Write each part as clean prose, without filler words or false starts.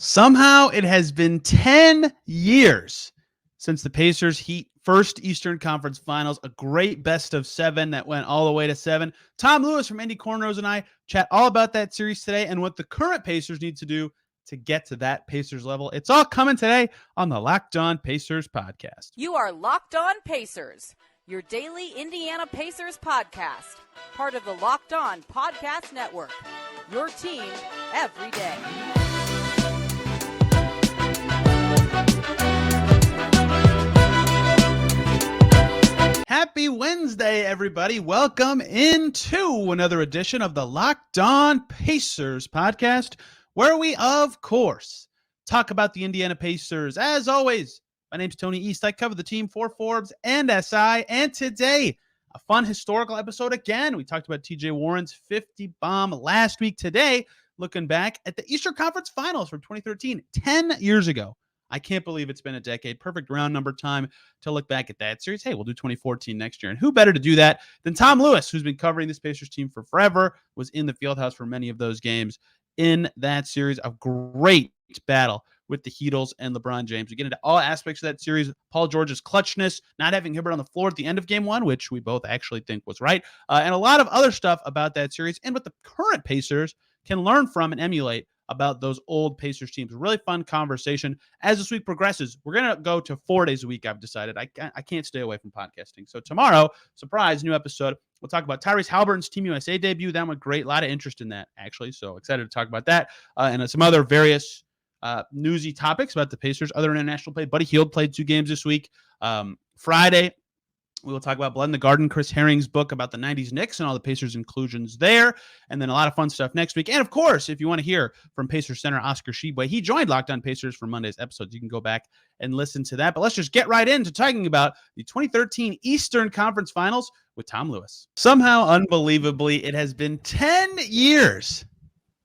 Somehow it has been 10 years since the Pacers Heat first Eastern Conference Finals, a great best of seven that went all the way to seven. Tom Lewis from Indy Cornrows and I chat all about that series today and what the current Pacers need to do to get to that Pacers level. It's all coming today on the Locked On Pacers podcast. You are Locked On Pacers, your daily Indiana Pacers podcast, part of the Locked On Podcast Network, your team every day. Happy Wednesday, everybody. Welcome into another edition of the Locked On Pacers podcast, where we, of course, talk about the Indiana Pacers. As always, my name's Tony East. I cover the team for Forbes and SI. And today, a fun historical episode again. We talked about TJ Warren's 50 bomb last week. Today, looking back at the Eastern Conference Finals from 2013, 10 years ago. I can't believe it's been a decade. Perfect round number time to look back at that series. Hey, we'll do 2014 next year. And who better to do that than Tom Lewis, who's been covering this Pacers team for forever, was in the fieldhouse for many of those games in that series. A great battle with the Heatles and LeBron James. We get into all aspects of that series. Paul George's clutchness, not having Hibbert on the floor at the end of game one, which we both actually think was right, and a lot of other stuff about that series and what the current Pacers can learn from and emulate about those old Pacers teams. Really fun conversation. As this week progresses, we're going to go to 4 days a week, I've decided. I can't stay away from podcasting. So tomorrow, surprise, new episode. We'll talk about Tyrese Halliburton's Team USA debut. That went great. A lot of interest in that, actually. So excited to talk about that. And some other various newsy topics about the Pacers, other international play. Buddy Hield played 2 games this week. Friday, we will talk about Blood in the Garden, Chris Herring's book about the 90s Knicks and all the Pacers inclusions there. And then a lot of fun stuff next week. And of course, if you want to hear from Pacers center Oscar Tshiebwe, he joined Locked On Pacers for Monday's episodes. You can go back and listen to that. But let's just get right into talking about the 2013 Eastern Conference Finals with Tom Lewis. Somehow, unbelievably, it has been 10 years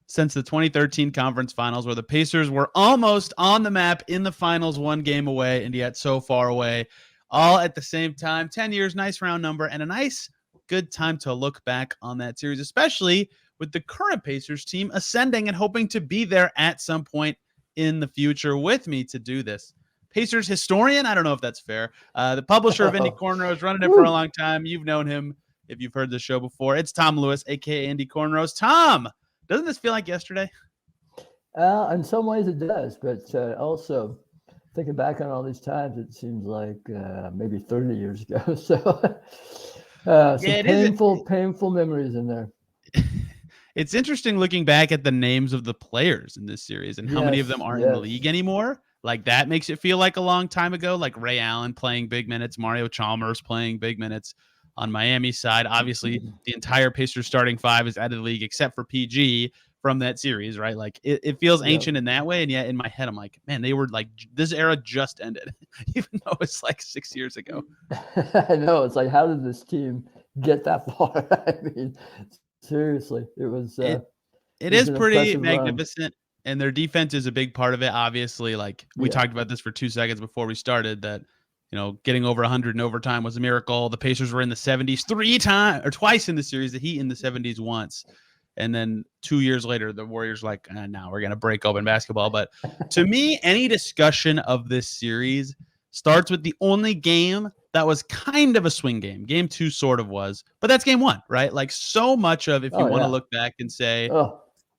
since the 2013 Conference Finals, where the Pacers were almost on the map in the finals, 1 game away, and yet so far away. All at the same time. 10 years, nice round number, and a nice, good time to look back on that series, especially with the current Pacers team ascending and hoping to be there at some point in the future. With me to do this, Pacers historian, I don't know if that's fair, the publisher of Indy Cornrows, running it for a long time. You've known him if you've heard the show before. It's Tom Lewis, a.k.a. Indy Cornrows. Tom, doesn't this feel like yesterday? In some ways it does, but also thinking back on all these times, it seems like maybe 30 years ago. So some painful memories in there. It's interesting looking back at the names of the players in this series and how many of them aren't in the league anymore. Like, that makes it feel like a long time ago, like Ray Allen playing big minutes, Mario Chalmers playing big minutes on Miami's side. Obviously, the entire Pacers starting 5 is out of the league except for PG from that series, right? Like, it feels ancient in that way. And yet in my head, I'm like, man, they were like, this era just ended, even though it's like 6 years ago. I know. It's like, how did this team get that far? I mean, seriously, it was. It is pretty magnificent. And their defense is a big part of it. Obviously, like we talked about this for 2 seconds before we started, that, you know, getting over 100 in overtime was a miracle. The Pacers were in the 70s twice in the series, the Heat in the 70s once. And then 2 years later, the Warriors like, now we're going to break open basketball. But to me, any discussion of this series starts with the only game that was kind of a swing game. Game 2 sort of was, but that's game 1, right? Like, so much of, if you want to look back and say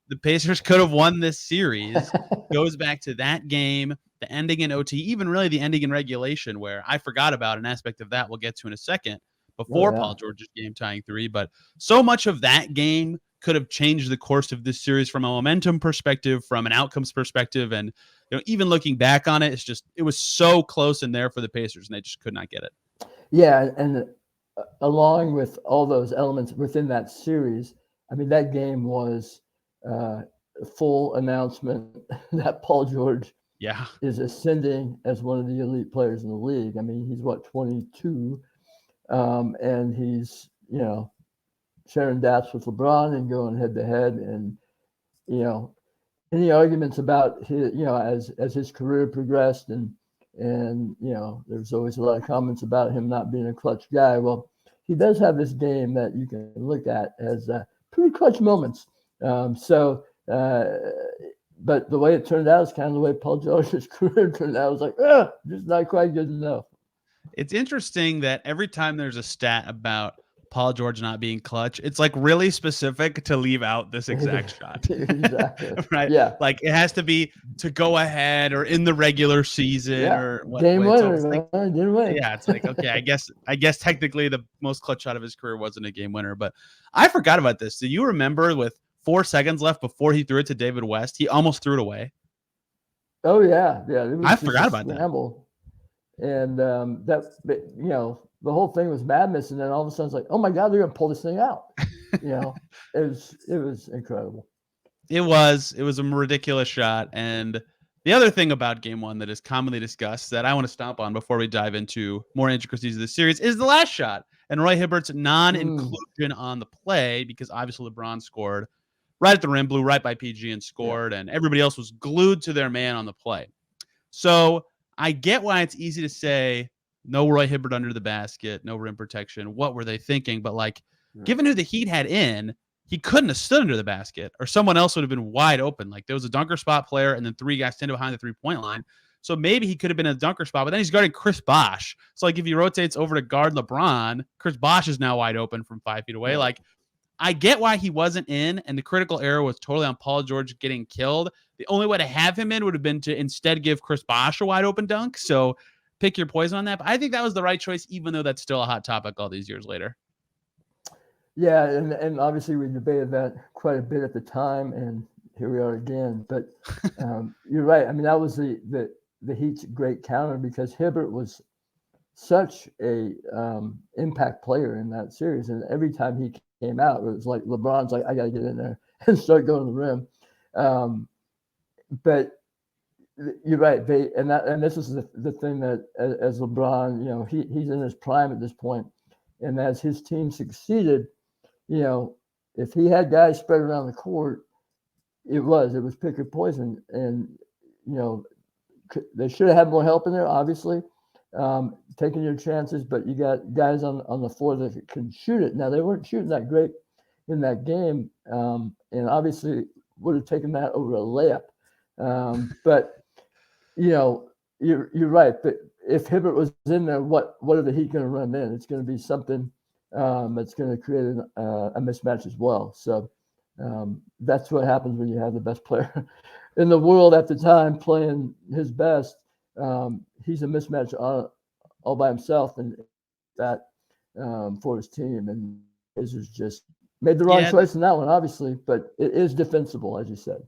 the Pacers could have won this series, goes back to that game, the ending in OT, even really the ending in regulation, where I forgot about an aspect of that we'll get to in a second, before Paul George's game tying 3. But so much of that game could have changed the course of this series from a momentum perspective, from an outcomes perspective. And, you know, even looking back on it, it was so close in there for the Pacers, and they just could not get it. Yeah. And along with all those elements within that series, I mean, that game was a full announcement that Paul George is ascending as one of the elite players in the league. I mean, he's 22, and he's, you know, sharing daps with LeBron and going head to head. And, you know, any arguments about his, you know, as his career progressed, and you know, there's always a lot of comments about him not being a clutch guy. Well, he does have this game that you can look at as pretty clutch moments. So but the way it turned out is kind of the way Paul George's career turned out. It was like, just not quite good enough. It's interesting that every time there's a stat about Paul George not being clutch, it's like really specific to leave out this exact shot. Exactly. Right? Yeah. Like it has to be to go ahead or in the regular season or what. Game winner. So like, didn't win. yeah, it's like, okay, I guess technically the most clutch shot of his career wasn't a game winner, but I forgot about this. Do you remember with 4 seconds left before he threw it to David West, he almost threw it away? Oh yeah. I forgot about that. And that, the whole thing was madness. And then all of a sudden it's like, oh my God, they're going to pull this thing out. It was incredible. It was a ridiculous shot. And the other thing about game one that is commonly discussed that I want to stomp on before we dive into more intricacies of the series is the last shot and Roy Hibbert's non-inclusion on the play, because obviously LeBron scored right at the rim, blew right by PG and scored, and everybody else was glued to their man on the play. So I get why it's easy to say no Roy Hibbert under the basket, no rim protection. What were they thinking? But like, given who the Heat had in, he couldn't have stood under the basket, or someone else would have been wide open. Like there was a dunker spot player, and then 3 guys standing behind the 3-point line. So maybe he could have been in a dunker spot, but then he's guarding Chris Bosh. So like if he rotates over to guard LeBron, Chris Bosh is now wide open from 5 feet away. Yeah. Like I get why he wasn't in, and the critical error was totally on Paul George getting killed. The only way to have him in would have been to instead give Chris Bosh a wide open dunk. So pick your poison on that. But I think that was the right choice, even though that's still a hot topic all these years later. Yeah, and obviously we debated that quite a bit at the time, and here we are again. But you're right. I mean, that was the Heat's great counter, because Hibbert was such a impact player in that series, and every time he came out, it was like LeBron's like, I got to get in there and start going to the rim. But you're right. And this is the thing that as LeBron, he's in his prime at this point, and as his team succeeded, if he had guys spread around the court, it was pick or poison, and they should have had more help in there, obviously. Taking your chances, but you got guys on the floor that can shoot it. Now, they weren't shooting that great in that game, and obviously would have taken that over a layup. But you're right. But if Hibbert was in there, what are the Heat going to run in? It's going to be something that's going to create a mismatch as well. So that's what happens when you have the best player in the world at the time playing his best. He's a mismatch all by himself, and that for his team. And Pacers just made the wrong choice in that one, obviously, but it is defensible, as you said.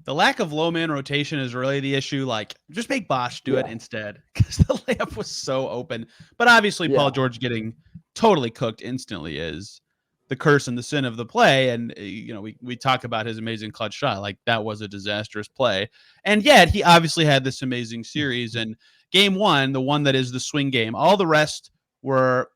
The lack of low man rotation is really the issue. Like, just make Bosh do it instead, because the layup was so open. But obviously, Paul George getting totally cooked instantly is the curse and the sin of the play. And, we talk about his amazing clutch shot. Like, that was a disastrous play. And yet, he obviously had this amazing series. And game one, the one that is the swing game, all the rest were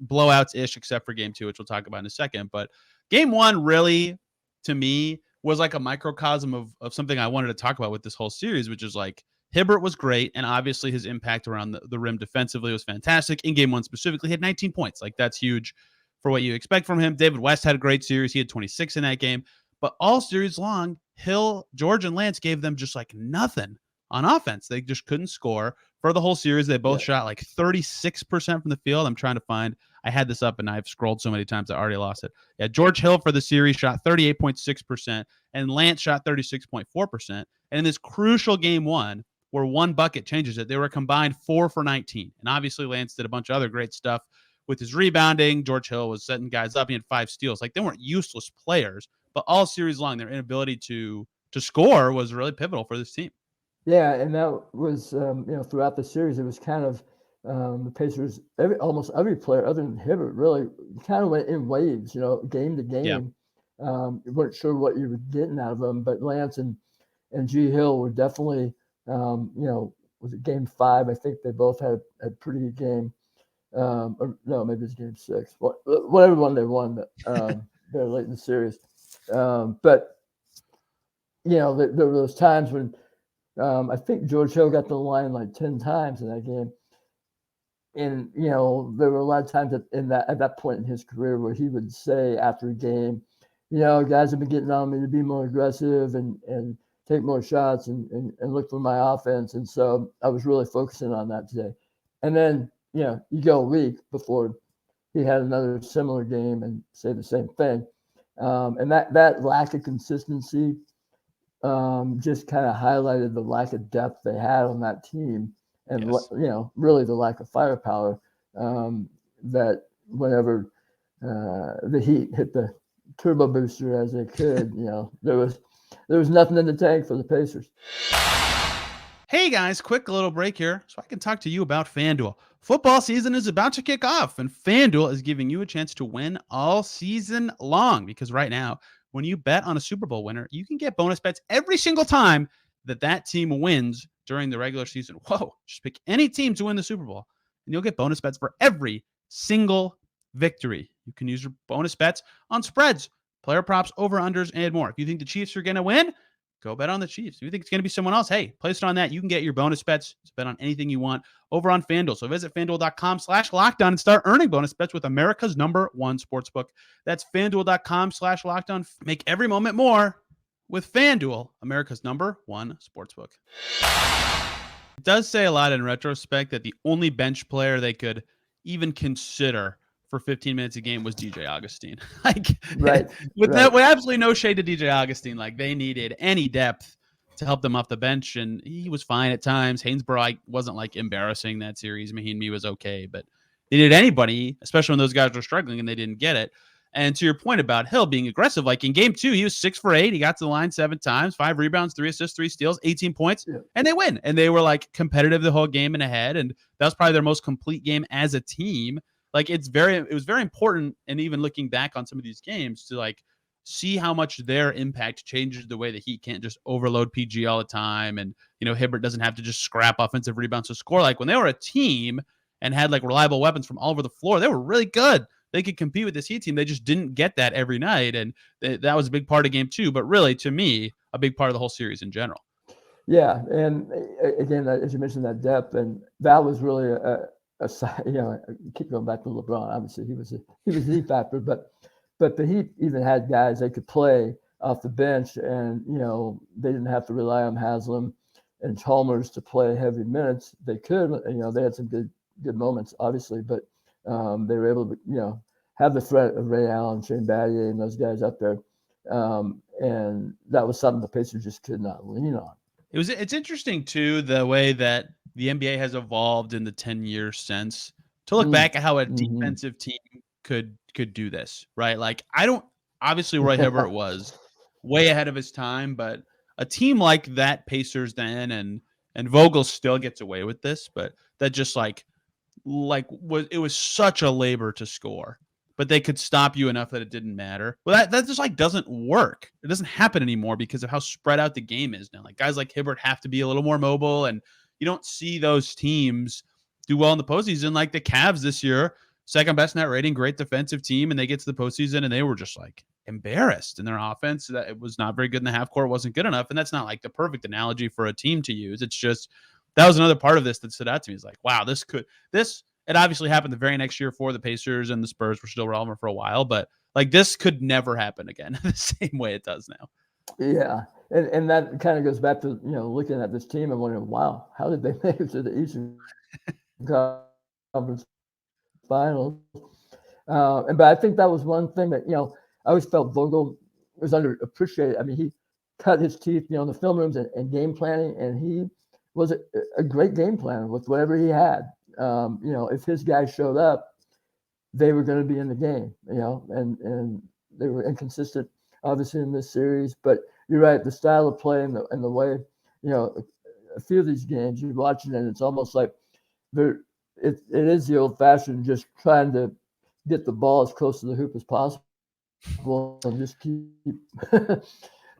blowouts-ish, except for game two, which we'll talk about in a second. But game one really, to me, was like a microcosm of something I wanted to talk about with this whole series, which is like Hibbert was great, and obviously his impact around the rim defensively was fantastic. In game one specifically, he had 19 points. Like, that's huge for what you expect from him. David West had a great series. He had 26 in that game. But all series long, Hill, George, and Lance gave them just like nothing on offense. They just couldn't score. For the whole series, they both shot like 36% from the field. I'm trying to find. I had this up, and I've scrolled so many times I already lost it. Yeah, George Hill for the series shot 38.6%, and Lance shot 36.4%. And in this crucial game one, where one bucket changes it, they were combined 4 for 19. And obviously, Lance did a bunch of other great stuff with his rebounding. George Hill was setting guys up. He had 5 steals. Like, they weren't useless players, but all series long, their inability to score was really pivotal for this team. Yeah, and that was, throughout the series, it was kind of the Pacers, almost every player other than Hibbert really kind of went in waves, game to game. Yeah. You weren't sure what you were getting out of them, but Lance and G. Hill were definitely, was it game 5? I think they both had a pretty good game. Or no, maybe it's game 6. Whatever one they won very late in the series. But, there were those times when I think George Hill got to the line like 10 times in that game. And, there were a lot of times at that point in his career where he would say after a game, guys have been getting on me to be more aggressive and take more shots and look for my offense. And so I was really focusing on that today. And then, you go a week before he had another similar game and say the same thing. And that lack of consistency just kind of highlighted the lack of depth they had on that team, and really the lack of firepower. That whenever the Heat hit the turbo booster as they could, there was nothing in the tank for the Pacers. Hey guys, quick little break here so I can talk to you about FanDuel. Football season is about to kick off, and FanDuel is giving you a chance to win all season long, because right now, when you bet on a Super Bowl winner, you can get bonus bets every single time that team wins during the regular season. Whoa, just pick any team to win the Super Bowl, and you'll get bonus bets for every single victory. You can use your bonus bets on spreads, player props, over-unders, and more. If you think the Chiefs are going to win, go bet on the Chiefs. If you think it's going to be someone else, hey, place it on that. You can get your bonus bets to bet on anything you want over on FanDuel. So visit FanDuel.com/lockdown and start earning bonus bets with America's #1 sportsbook. That's FanDuel.com/lockdown. Make every moment more with FanDuel, America's #1 sportsbook. It does say a lot in retrospect that the only bench player they could even consider for 15 minutes a game was DJ Augustine. With absolutely no shade to DJ Augustine, they needed any depth to help them off the bench, and he was fine at times. Hainsborough wasn't embarrassing that series. Mahinmi was okay, but they needed anybody, especially when those guys were struggling and they didn't get it. And to your point about Hill being aggressive, in game 2, he was 6 for 8. He got to the line 7 times, 5 rebounds, 3 assists, 3 steals, 18 points, and they win. And they were competitive the whole game and ahead, and that was probably their most complete game as a team. It was very important, and even looking back on some of these games, to see how much their impact changes the way that Heat can't just overload PG all the time, and Hibbert doesn't have to just scrap offensive rebounds to score. When they were a team and had reliable weapons from all over the floor, they were really good. They could compete with this Heat team. They just didn't get that every night, and that was a big part of game 2. But really, to me, a big part of the whole series in general. Yeah, and again, as you mentioned, that depth, and that was really keep going back to LeBron. Obviously, he was the factor, but the Heat even had guys they could play off the bench, and they didn't have to rely on Haslam and Chalmers to play heavy minutes. They could, they had some good moments, obviously, but they were able to have the threat of Ray Allen, Shane Battier, and those guys up there, and that was something the Pacers just could not lean on. It's interesting too, the way that the NBA has evolved in the 10 years since, to look back at how a defensive team could do this, right? Obviously Roy Hibbert was way ahead of his time, but a team like that Pacers then, and Vogel still gets away with this, but that just it was such a labor to score, but they could stop you enough that it didn't matter. Well, that just doesn't work. It doesn't happen anymore because of how spread out the game is now. Guys like Hibbert have to be a little more mobile, and you don't see those teams do well in the postseason. The Cavs this year, second best net rating, great defensive team, and they get to the postseason and they were just embarrassed in their offense. That it was not very good in the half court, wasn't good enough. And that's not the perfect analogy for a team to use. It's just, that was another part of this that stood out to me. It's wow, it obviously happened the very next year for the Pacers, and the Spurs were still relevant for a while, but this could never happen again the same way it does now. Yeah. And that kind of goes back to, looking at this team and wondering, wow, how did they make it to the Eastern Conference Finals? But I think that was one thing that, I always felt Vogel was underappreciated. I mean, he cut his teeth, in the film rooms and game planning, and he was a great game planner with whatever he had. If his guys showed up, they were going to be in the game, and they were inconsistent, obviously, in this series. But you're right, the style of play and the way, a few of these games you're watching, and it's almost like it is the old-fashioned, just trying to get the ball as close to the hoop as possible and just keep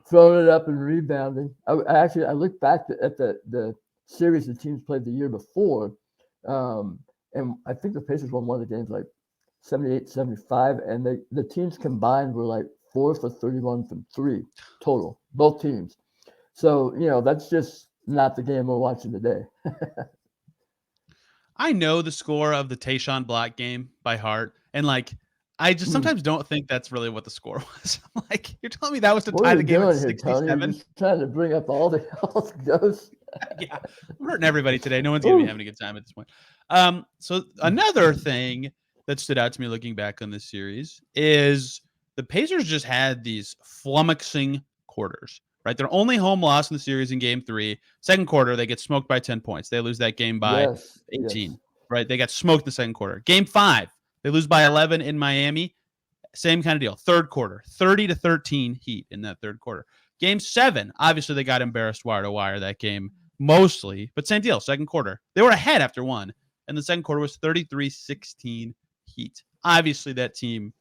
throwing it up and rebounding. I looked back at the series the teams played the year before, and I think the Pacers won one of the games 78-75, and the teams combined were 4 for 31 from 3 total, both teams. So, that's just not the game we're watching today. I know the score of the Tayshaun Block game by heart, and I just sometimes don't think that's really what the score was. I'm like, you're telling me that was to What tie are the you game at doing here, Tony? 67? You're just trying to bring up all the ghosts. Yeah, I'm hurting everybody today. No one's going to be having a good time at this point. So another thing that stood out to me looking back on this series is the Pacers just had these flummoxing quarters, right? Their only home loss in the series in game 3. Second quarter, they get smoked by 10 points. They lose that game by 18, right? They got smoked the second quarter. Game 5, they lose by 11 in Miami. Same kind of deal. Third quarter, 30-13 Heat in that third quarter. Game 7, obviously they got embarrassed wire to wire that game mostly, but same deal. Second quarter, they were ahead after one, and the second quarter was 33-16 Heat. Obviously that team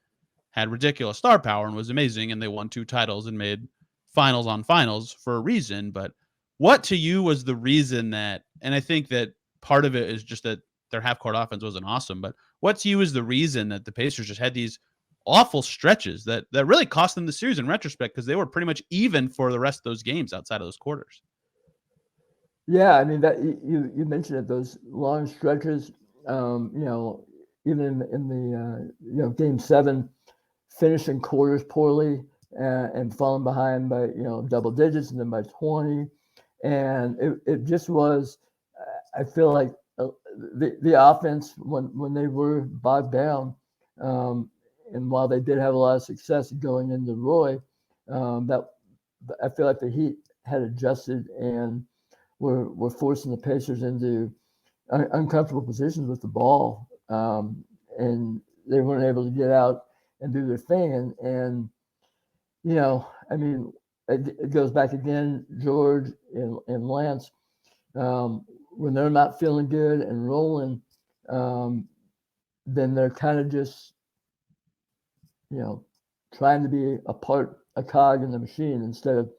had ridiculous star power and was amazing, and they won 2 titles and made finals on finals for a reason. But what to you was the reason that, and I think that part of it is just that their half-court offense wasn't awesome, but what to you is the reason that the Pacers just had these awful stretches that really cost them the series in retrospect, because they were pretty much even for the rest of those games outside of those quarters? Yeah, I mean, that you mentioned it, those long stretches. Even in the game 7, finishing quarters poorly and falling behind by double digits and then by 20, and it just was. I feel like the offense when they were bogged down, and while they did have a lot of success going into Roy, that I feel like the Heat had adjusted and were forcing the Pacers into uncomfortable positions with the ball, and they weren't able to get out and do their thing. And I mean, it goes back again, George and Lance, when they're not feeling good and rolling, then they're kind of just, trying to be a cog in the machine instead of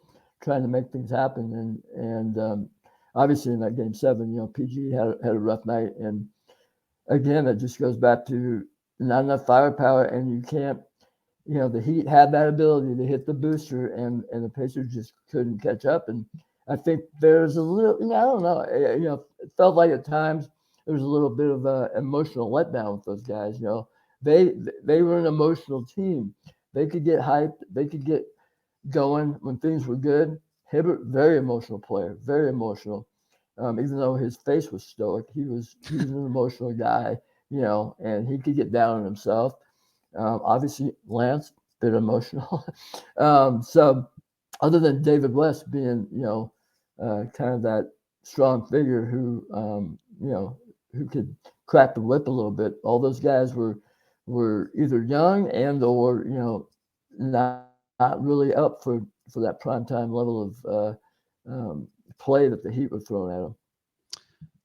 trying to make things happen. And obviously in that game 7, PG had a rough night. And again, it just goes back to not enough firepower, and you can't, the Heat had that ability to hit the booster, and the Pacers just couldn't catch up. And I think there's a little, I don't know, it felt like at times there was a little bit of an emotional letdown with those guys. They were an emotional team. They could get hyped. They could get going when things were good. Hibbert, very emotional player, very emotional. Even though his face was stoic, he was an emotional guy, and he could get down on himself. Obviously, Lance, a bit emotional. So other than David West being, kind of that strong figure who could crack the whip a little bit, all those guys were either young and or not really up for that primetime level of play that the Heat were throwing at them.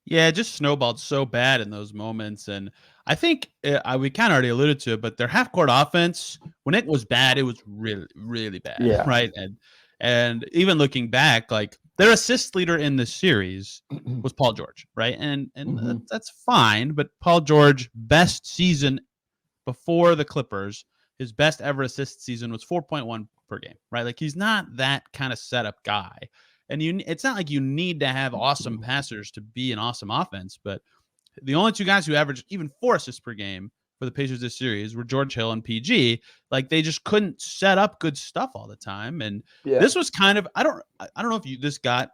Yeah, it just snowballed so bad in those moments. And I think we kind of already alluded to it, but their half-court offense, when it was bad, it was really, really bad. Yeah. Right. And even looking back, like their assist leader in the series was Paul George. Right. And that's fine. But Paul George, best season before the Clippers, his best ever assist season was 4.1 per game. Right. Like he's not that kind of setup guy. And it's not like you need to have awesome passers to be an awesome offense, but the only 2 guys who averaged even 4 assists per game for the Pacers this series were George Hill and PG. Like they just couldn't set up good stuff all the time. And this was kind of, I don't know if this got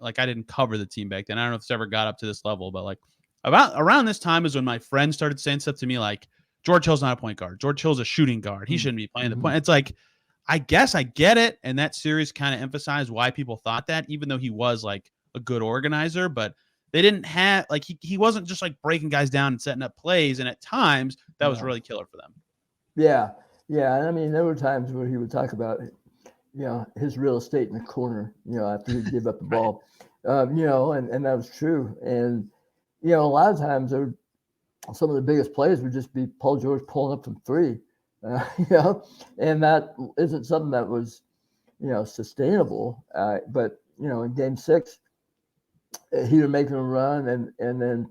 like I didn't cover the team back then. I don't know if it's ever got up to this level, but like around this time is when my friends started saying stuff to me like George Hill's not a point guard. George Hill's a shooting guard. He shouldn't be playing the point. It's like, I guess I get it. And that series kind of emphasized why people thought that, even though he was like a good organizer, but they didn't have like, he wasn't just like breaking guys down and setting up plays. And at times that was really killer for them. Yeah. Yeah. And I mean, there were times where he would talk about, his real estate in the corner, after he'd give up the ball, and that was true. And, a lot of times some of the biggest plays would just be Paul George pulling up from 3. And that isn't something that was, sustainable. But in Game 6, he was making a run, and then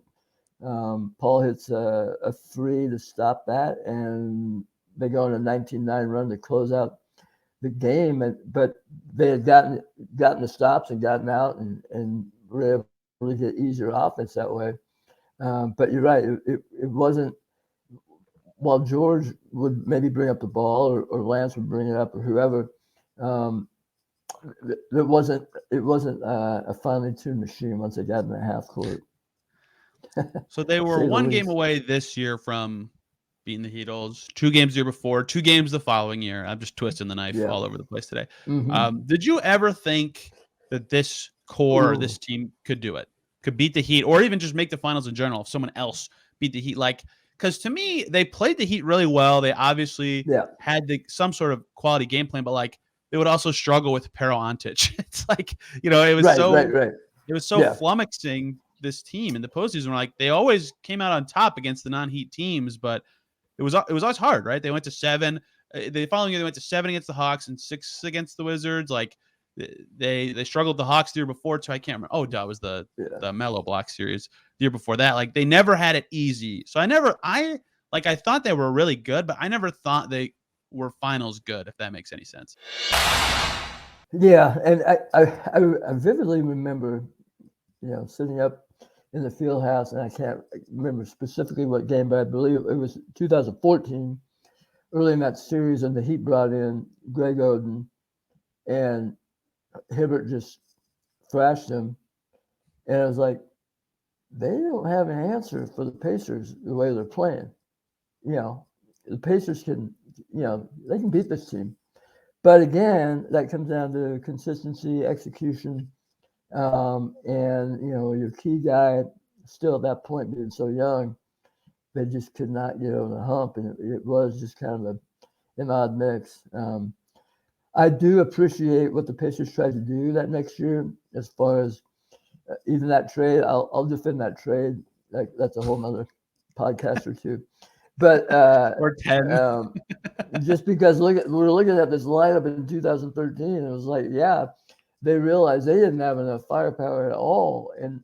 Paul hits a 3 to stop that, and they go on a 19-9 run to close out the game. But they had gotten the stops and gotten out, and were able to get easier offense that way. But you're right, it wasn't while George would maybe bring up the ball, or Lance would bring it up, or whoever, it wasn't a finely tuned machine once they got in the half court. So they were one game away this year from beating the Heatles, 2 games the year before, 2 games the following year. I'm just twisting the knife all over the place today. Did you ever think that this core, this team could do it, could beat the Heat, or even just make the finals in general if someone else beat the Heat? Like, because to me, they played the Heat really well. They obviously had some sort of quality game plan, but like they would also struggle with Pero Antic. It's like, it was it was so flummoxing this team in the postseason. Like they always came out on top against the non-Heat teams, but it was always hard, right? They went to 7. The following year they went to 7 against the Hawks and 6 against the Wizards. Like they struggled the Hawks the year before too. I can't remember. Oh, it was the Melo Block series the year before that. Like they never had it easy. So I thought they were really good, but I never thought they were finals good, if that makes any sense. Yeah, and I vividly remember, sitting up in the field house, and I can't remember specifically what game, but I believe it was 2014, early in that series, and the Heat brought in Greg Oden, and Hibbert just thrashed him. And I was like, they don't have an answer for the Pacers the way they're playing. The Pacers can, they can beat this team. But again, that comes down to consistency, execution, and your key guy still at that point being so young, they just could not get over the hump, and it was just kind of an odd mix. I do appreciate what the Pacers tried to do that next year, as far as even that trade. I'll defend that trade. That's a whole nother podcast or two. But or 10. Just because we're looking at this lineup in 2013, and it was like, they realized they didn't have enough firepower at all. And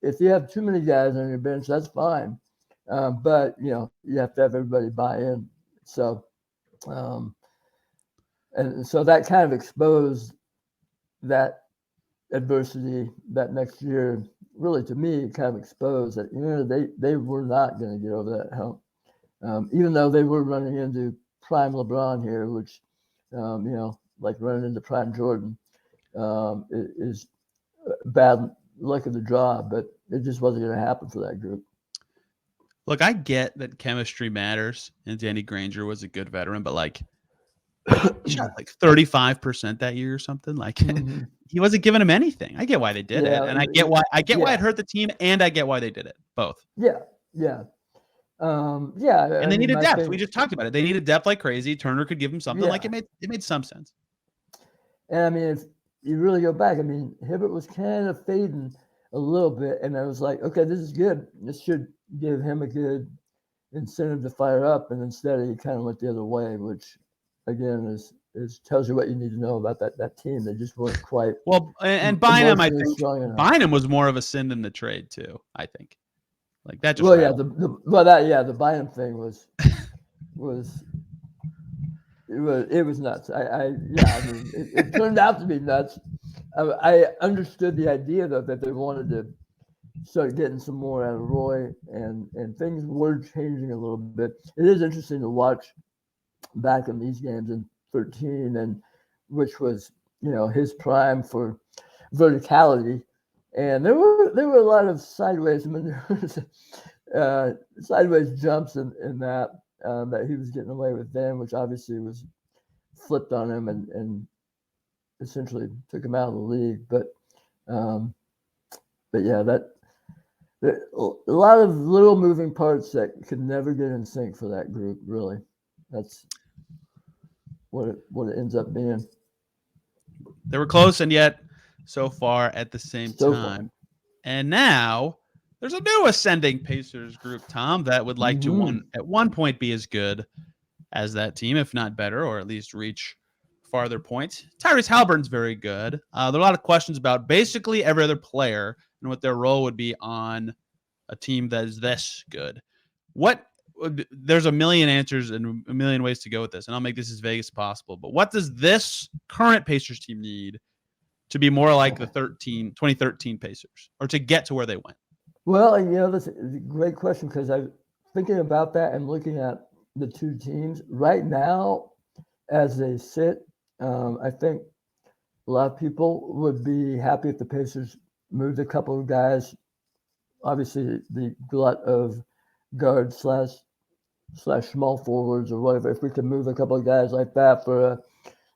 if you have too many guys on your bench, that's fine. But you have to have everybody buy in. So, and so that kind of exposed that adversity that next year. Really, to me, kind of exposed that they were not going to get over that hump. Even though they were running into prime LeBron here, which, like running into prime Jordan, is bad luck of the draw, but it just wasn't going to happen for that group. Look, I get that chemistry matters, and Danny Granger was a good veteran, but like he shot like 35% that year or something. Like he wasn't giving him anything. I get why they did it, and I get why it hurt the team, and I get why they did it. Both. Yeah. And they needed depth. We just talked about it. They needed depth like crazy. Turner could give him something. Like it made some sense. And I mean, if you really go back, I mean, Hibbert was kind of fading a little bit, and I was like, okay, this is good. This should give him a good incentive to fire up. And instead, he kind of went the other way, which again is tells you what you need to know about that team. They just weren't quite well. And Bynum, I think Bynum was more of a sin than the trade too. I think. Like that just the Bynum thing was it was nuts. It turned out to be nuts. I understood the idea though that they wanted to start getting some more out of Roy, and things were changing a little bit. It is interesting to watch back in these games in 13, and which was his prime for verticality. And there were a lot of sideways maneuvers, sideways jumps in that he was getting away with then, which obviously was flipped on him and essentially took him out of the league. But yeah, a lot of little moving parts that could never get in sync for that group. Really, that's what it ends up being. They were close, and yet so far at the same time. And now there's a new ascending Pacers group, Tom, that would like to at one point be as good as that team, if not better, or at least reach farther points. Tyrese Halliburton's very good. There are a lot of questions about basically every other player and what their role would be on a team that is this good. There's a million answers and a million ways to go with this, and I'll make this as vague as possible. But what does this current Pacers team need to be more like the 2013 Pacers, or to get to where they went? Well, that's a great question, because I'm thinking about that and looking at the two teams right now, as they sit, I think a lot of people would be happy if the Pacers moved a couple of guys. Obviously, the glut of guards slash small forwards or whatever. If we could move a couple of guys like that for a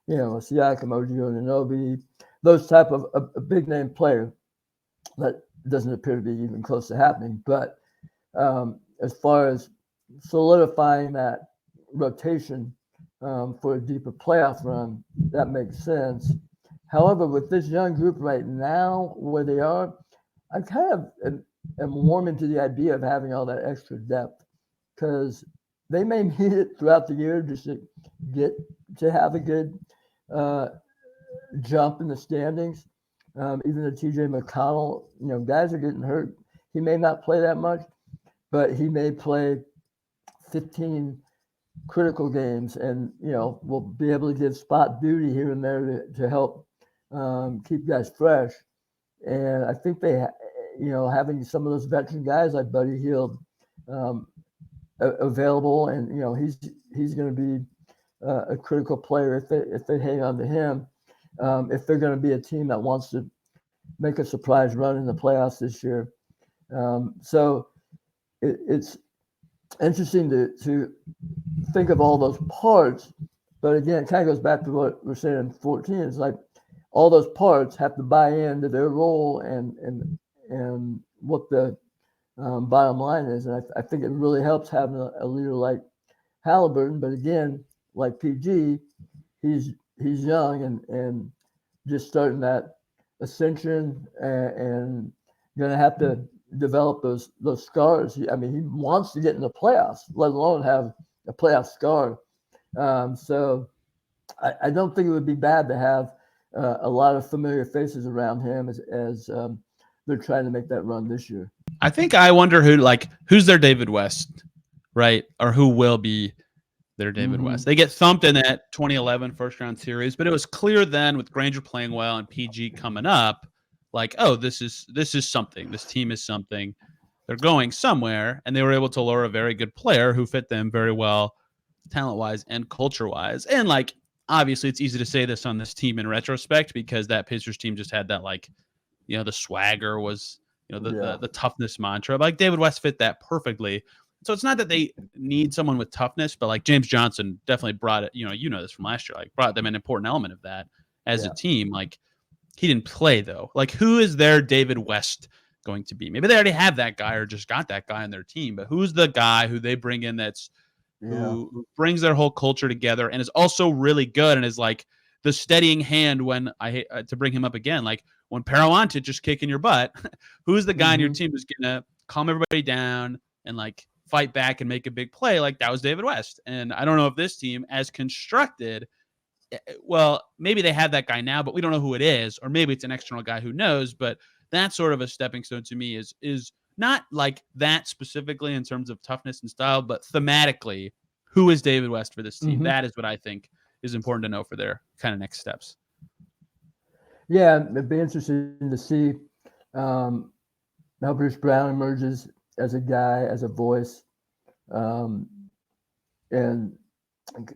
Siakam, OG Anunoby, those type of a big name player, that doesn't appear to be even close to happening. But as far as solidifying that rotation for a deeper playoff run, that makes sense. However, with this young group right now, where they are, I kind of am warming to the idea of having all that extra depth, because they may need it throughout the year just to have a good jump in the standings. Even the TJ McConnell, guys are getting hurt. He may not play that much, but he may play 15 critical games, and we'll be able to give spot duty here and there to help keep guys fresh. And I think they, having some of those veteran guys like Buddy Hield available, and he's going to be a critical player if they hang on to him. If they're going to be a team that wants to make a surprise run in the playoffs this year. So it's interesting to think of all those parts. But again, it kind of goes back to what we're saying in 14. It's like all those parts have to buy into their role and what the bottom line is. And I think it really helps having a leader like Halliburton. But again, like PG, he's young and just starting that ascension and going to have to develop those scars. I mean, he wants to get in the playoffs, let alone have a playoff scar. So I don't think it would be bad to have a lot of familiar faces around him as they're trying to make that run this year. I think I wonder who's their David West, right? Or who will be their David West. They get thumped in that 2011 first round series, but it was clear then with Granger playing well and PG coming up, this is something. This team is something. They're going somewhere, and they were able to lure a very good player who fit them very well, talent-wise and culture-wise. And obviously it's easy to say this on this team in retrospect because that Pacers team just had that the swagger was, the toughness mantra. But David West fit that perfectly. So it's not that they need someone with toughness, but James Johnson definitely brought it. You know this from last year. Brought them an important element of that as a team. He didn't play though. Who is their David West going to be? Maybe they already have that guy or just got that guy on their team. But who's the guy who they bring in who brings their whole culture together and is also really good and is the steadying hand when I hate to bring him up again. When Parawantic just kicking your butt, who's the guy on your team who's gonna calm everybody down and fight back and make a big play? That was David West. And I don't know if this team, as constructed, well, maybe they have that guy now, but we don't know who it is, or maybe it's an external guy who knows. But that's sort of a stepping stone to me. Is not that specifically in terms of toughness and style, but thematically, who is David West for this team? That is what I think is important to know for their kind of next steps. Yeah, it'd be interesting to see how Bruce Brown emerges as a guy, as a voice, and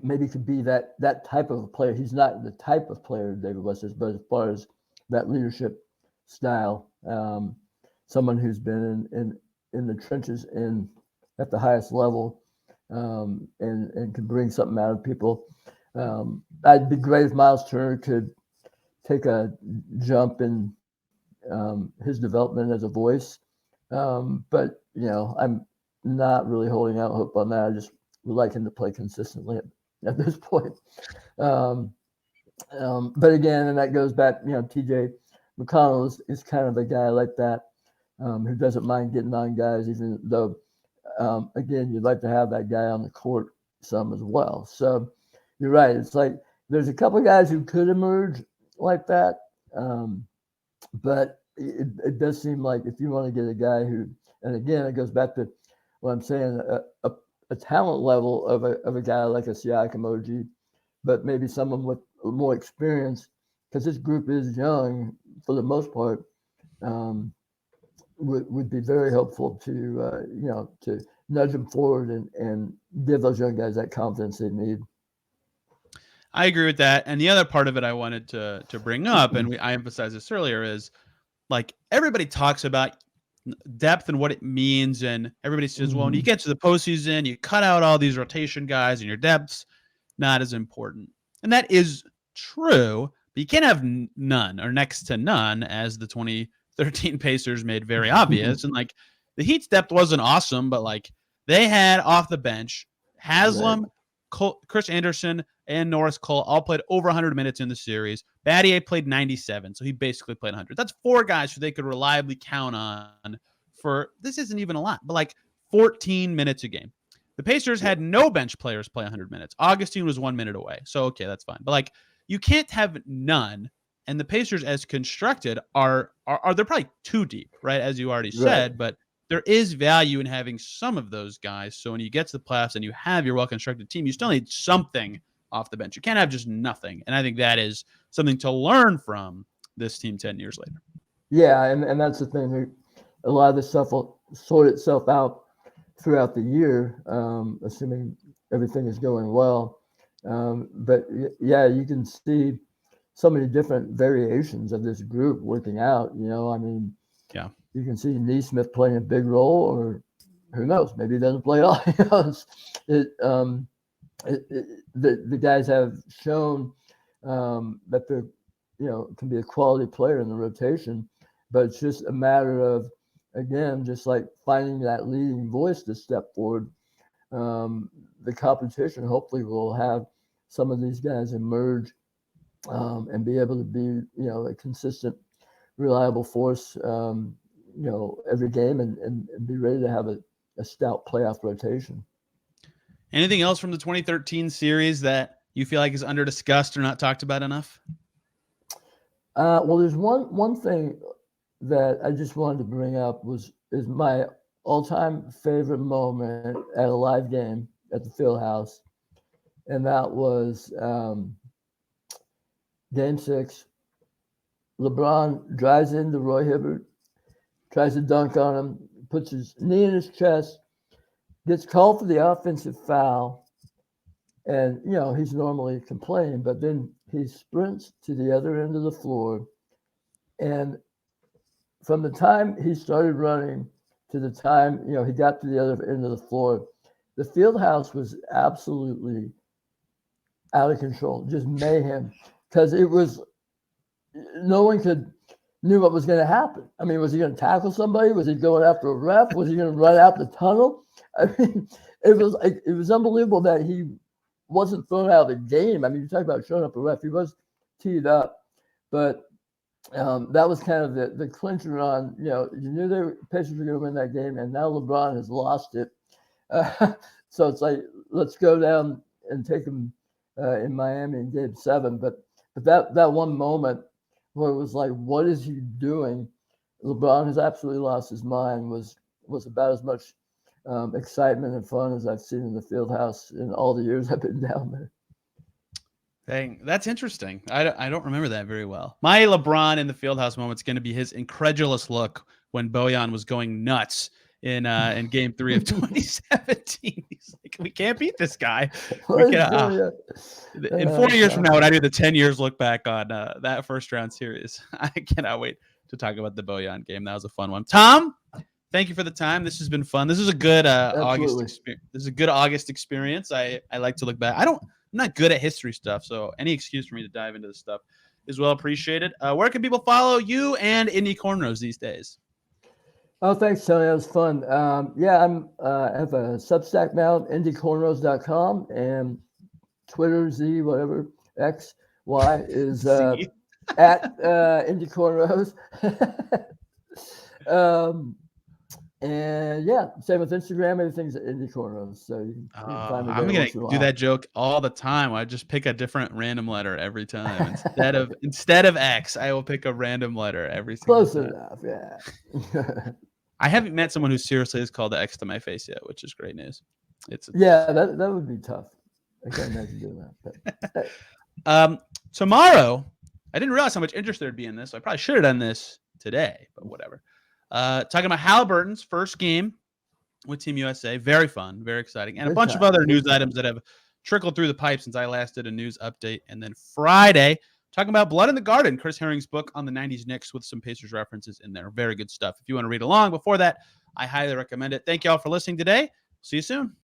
maybe could be that type of a player. He's not the type of player David West is, but as far as that leadership style, someone who's been in the trenches at the highest level, and can bring something out of people. I'd be great if Miles Turner could take a jump in his development as a voice. But, I'm not really holding out hope on that. I just would like him to play consistently at this point. But again, and that goes back, TJ McConnell is kind of a guy like that, who doesn't mind getting on guys, even though, again, you'd like to have that guy on the court some as well. So you're right. It's there's a couple of guys who could emerge like that. But it does seem like if you want to get a guy who, and again, it goes back to what I'm saying, a talent level of a guy like a Siakam OG, but maybe someone with more experience, because this group is young for the most part, would be very helpful to nudge them forward and give those young guys that confidence they need. I agree with that. And the other part of it I wanted to bring up, and I emphasized this earlier, is like everybody talks about depth and what it means, and everybody says, well, when you get to the postseason, you cut out all these rotation guys, and your depth's not as important. And that is true, but you can't have none or next to none, as the 2013 Pacers made very obvious. And like the Heat's depth wasn't awesome, but like they had off the bench Haslam, Chris Anderson, and Norris Cole all played over 100 minutes in the series. Battier played 97, so he basically played 100. That's 4 guys who they could reliably count on for, this isn't even a lot, but like 14 minutes a game. The Pacers had no bench players play 100 minutes. Augustine was 1 minute away, so okay, that's fine. But like you can't have none, and the Pacers as constructed are they're probably too deep, right, as you already said, but there is value in having some of those guys. So when you get to the playoffs and you have your well-constructed team, you still need something off the bench. You can't have just nothing. And I think that is something to learn from this team 10 years later. Yeah, and that's the thing. A lot of this stuff will sort itself out throughout the year, assuming everything is going well. But yeah, you can see so many different variations of this group working out. You know, I mean, yeah, you can see Neesmith playing a big role, or who knows, maybe he doesn't play at all. The guys have shown that they're, can be a quality player in the rotation, but it's just a matter of, again, just like finding that leading voice to step forward. The competition hopefully will have some of these guys emerge and be able to be, a consistent, reliable force, every game and be ready to have a stout playoff rotation. Anything else from the 2013 series that you feel like is under discussed or not talked about enough? Well, there's one thing that I just wanted to bring up is my all-time favorite moment at a live game at the Fieldhouse, and that was Game 6. LeBron drives into Roy Hibbert, tries to dunk on him, puts his knee in his chest, gets called for the offensive foul, and he's normally complaining, but then he sprints to the other end of the floor, and from the time he started running to the time he got to the other end of the floor, the Fieldhouse was absolutely out of control, just mayhem, because it was no one knew what was going to happen. I mean, was he going to tackle somebody? Was he going after a ref? Was he going to run out the tunnel? I mean, it was unbelievable that he wasn't thrown out of the game. I mean, you talk about showing up a ref. He was teed up, but that was kind of the clincher on, you knew the Pacers were going to win that game, and now LeBron has lost it. So it's like, let's go down and take him in Miami in Game 7. But that one moment where it was like, what is he doing? LeBron has absolutely lost his mind. Was about as much excitement and fun as I've seen in the Fieldhouse in all the years I've been down there. Dang, that's interesting. I don't remember that very well. My LeBron in the Fieldhouse moment's going to be his incredulous look when Bojan was going nuts in Game 3 of 2017. He's like, we can't beat this guy. In 4 years from now, when I do the 10 years look back on that first round series, I cannot wait to talk about the Bojan game. That was a fun one. Tom, thank you for the time. This has been fun. This is a good August experience. This is a good August experience. I like to look back. I'm not good at history stuff, so any excuse for me to dive into this stuff is well appreciated. Where can people follow you and Indy Cornrows these days? Oh, thanks, Tony. That was fun. I have a Substack now, indycornrows.com, and Twitter, Z, whatever, X, Y is at Indy Cornrows. And yeah, same with Instagram. Everything's at Indy Cornrows. So you can find me there. I'm going to do that joke all the time. I just pick a different random letter every time. Instead of X, I will pick a random letter every single time. Close enough, yeah. I haven't met someone who seriously has called the X to my face yet, which is great news. That would be tough. I can't imagine doing that. But. Tomorrow, I didn't realize how much interest there'd be in this. So I probably should have done this today, but whatever. Talking about Halliburton's first game with Team USA. Very fun, very exciting. And a Big bunch of time, other big news time. items that have trickled through the pipe since I last did a news update. And then Friday, talking about Blood in the Garden, Chris Herring's book on the 90s Knicks with some Pacers references in there. Very good stuff. If you want to read along before that, I highly recommend it. Thank you all for listening today. See you soon.